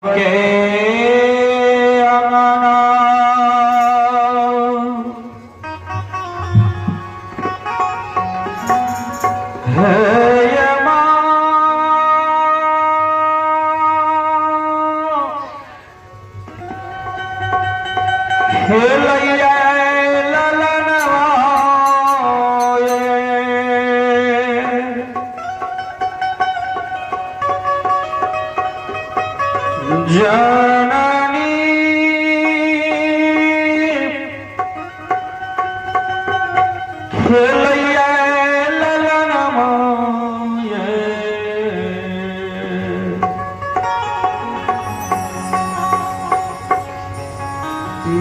के अंगना है ये माँ खेलैया ललनवा जननी खेलैया ललनवा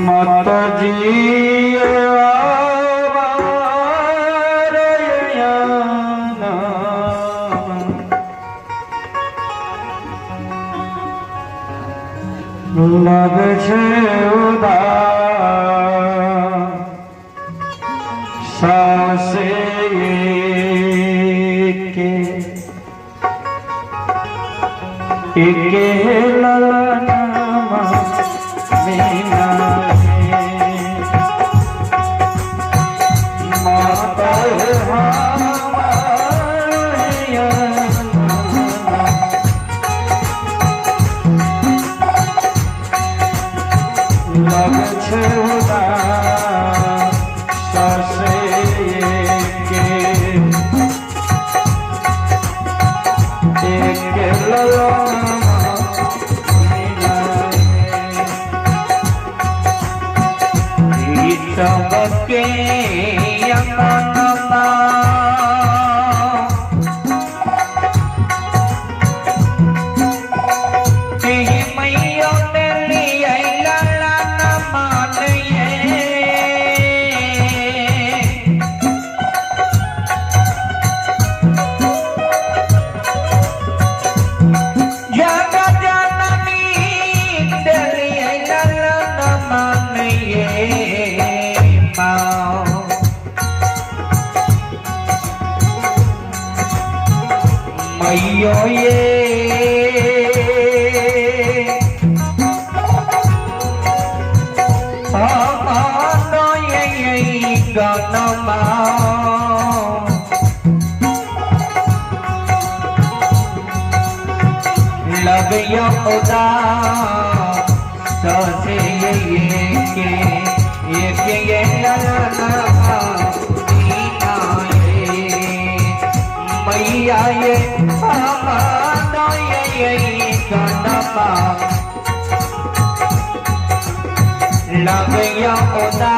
माता जी लग सासे के ललनमा मीना माता लग छुदा सासे के एक ललनमा मीना सबके अंगनमा मैयो ये आमानो ये गनमा लग यो उदा सासे ये ललनमा मीना मैया ये आमानो ये गनमा लग यो उदा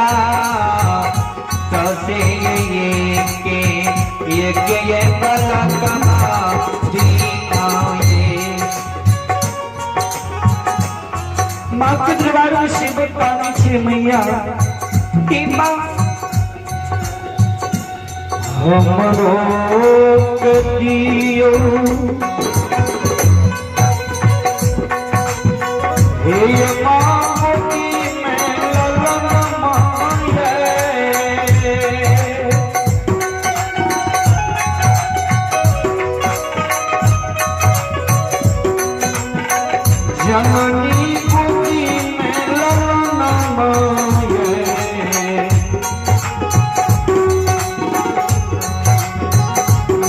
सासे ये बलकमा दीना माँ के दरबार में शिव पानी छे मैया की माँ हमरो कदियो हे माँ मोती में ललनमा जननी मोती में ललनमा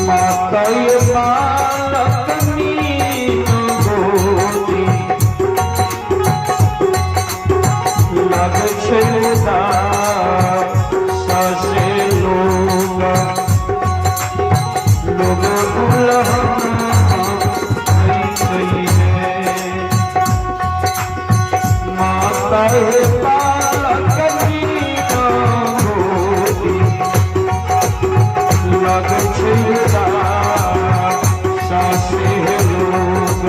माता ये बालक नीन गोदी लग छेदा सासे लोग दुल्हन गई है माता ये बालक नीन गोदी लग छेदा सासे लोग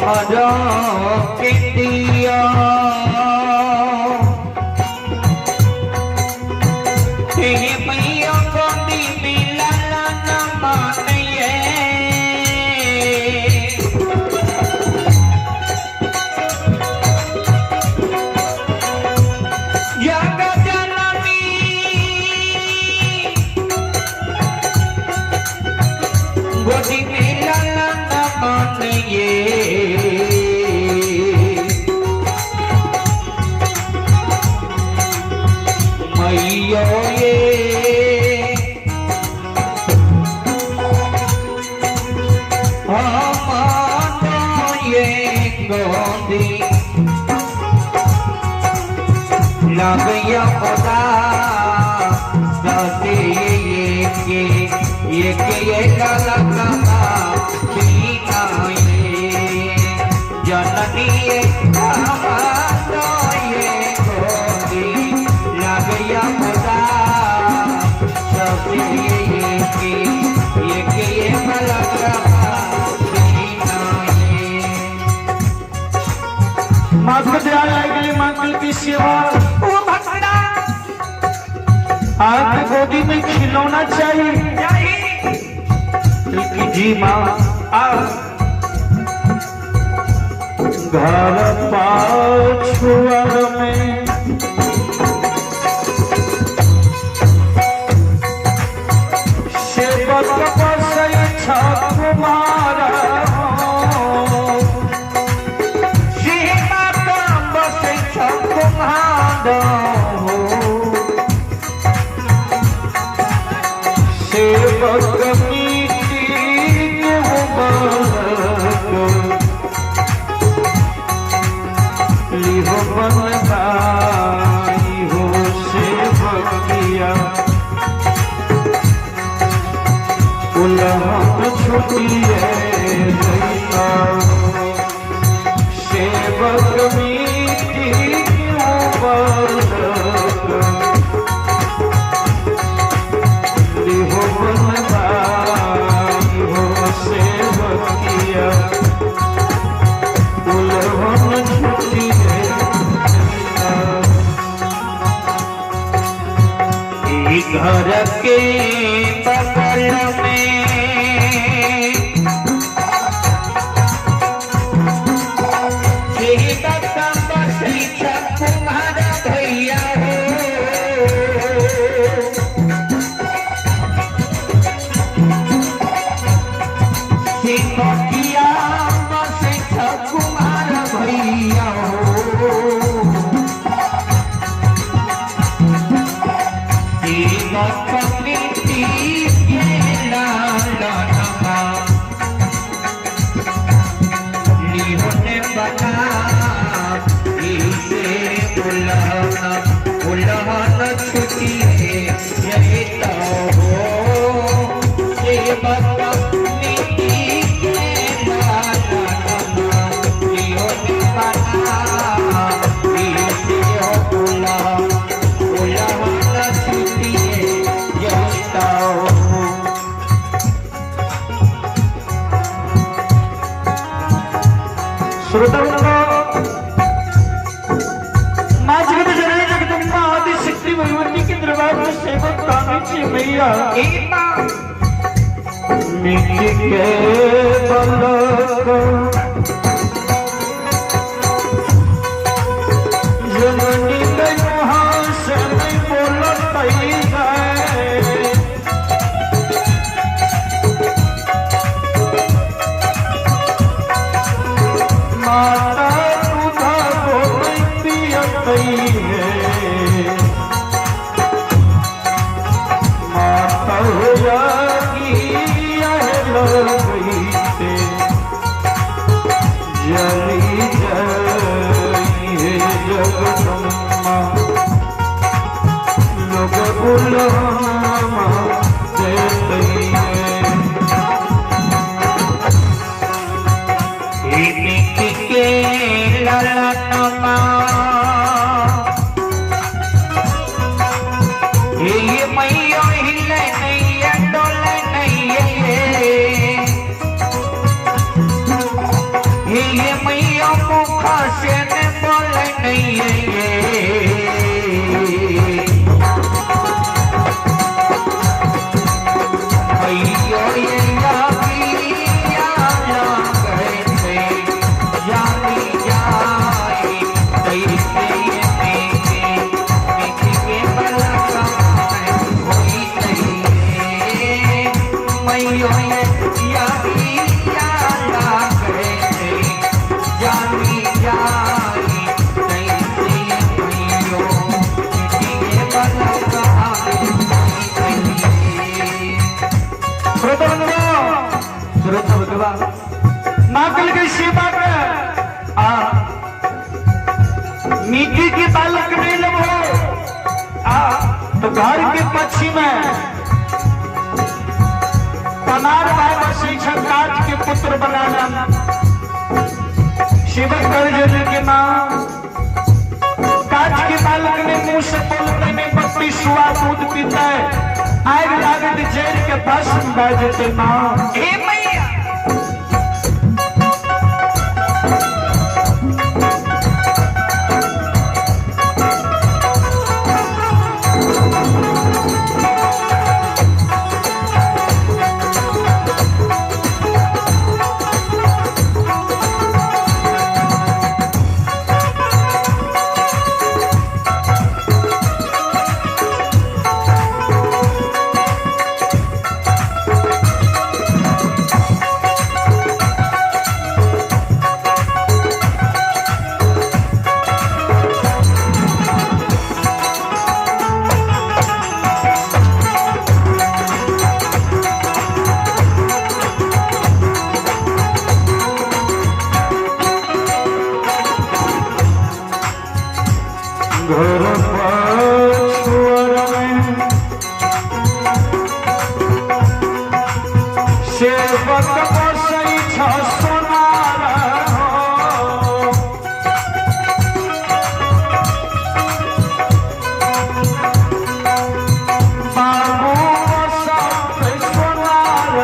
मजा के दिया मैया गोदी में ललनमा गोदी में लाला न मानिए मैया ये गोदी लगया पता सते ये लगा बीना ये जननी ये गोदी लगया पता सते ये लगा माँ को ध्यान लगे मंगल की सेवा आपकी गोदी में खिलौना चाहिए जी माँ घर पाछुअर में सेवक बसई कुमार सेवक मीठी लिहो बनदाई हो सेवकिया उलहन छुटिए सेवक मीठी घर के बगल में तुम्हारा भैया तुम्हारा भैया उलहन छुट्टी हो श्रोता माँ जगत जननी जगदम्बा आदि शक्ति भगवती के दरबार में सेवक कामिनी मैया मिट्टी के पलक जननी के मुहां से नहीं बोलतई गए माता तुधा को पियतई है माता हो जागी गई से जली जई है जगदम्बा लोग बुलाना देते के ललनमा ये मैया हिले नहीं डोले नहीं ये मैया मुखा से न बोले नहीं मैया ये yo चल गई सेवा में मीठी की बालक नहीं लगो तो घर के पक्षी में पनार बाबा से काट के पुत्र बनाना सेवक कर जने के मां काट के बालक ने मुंह से बोलते में पत्ती सुआ दूध पीता है आग लागत जेल के भस्म बाजते मां हे मैया घर पछुअर में सेवक बसै छ सोनार बाबू बसै सोनार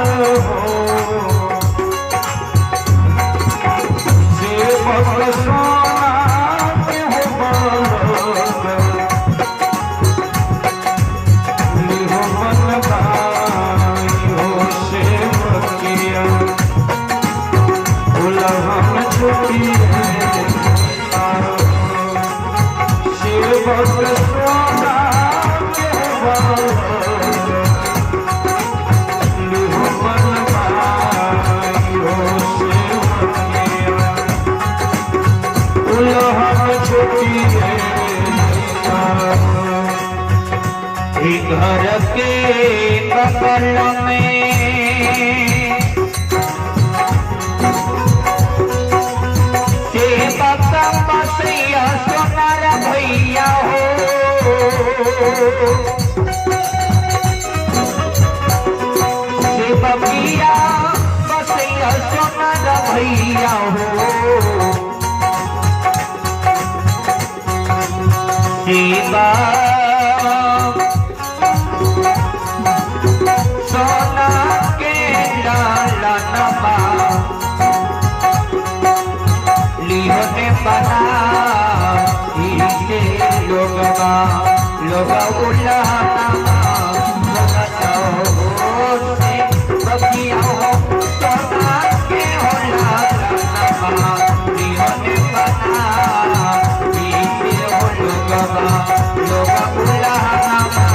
सेवक सोना घर के बगल में सेवक बसैया सोनार भैया हो सेवकिया बसैया सोनार भैया हो सेवा सोना के लालनमा लिहोने बना इसे लोगवा लोगा उल्लाना से बकिया हो सोना के हो लालनमा लिहोने बना इसे हो लोगवा लोगा उल्लाना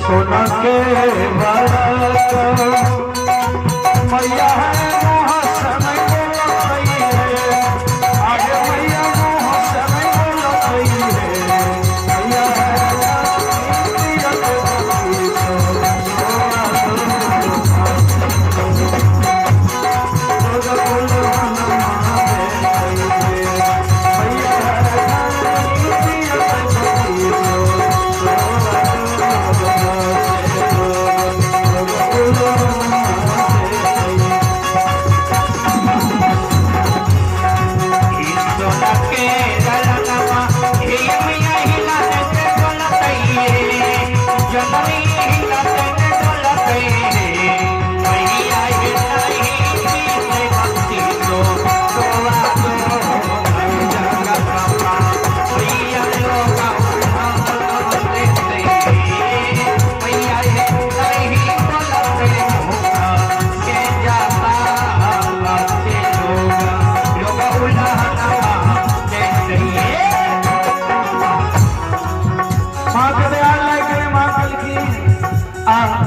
सोना के बालक मैया है मोह समय बोलई है आगे मैया मोह समय बोलई है मैया माँ के दयाल नहीं करे माँ कल की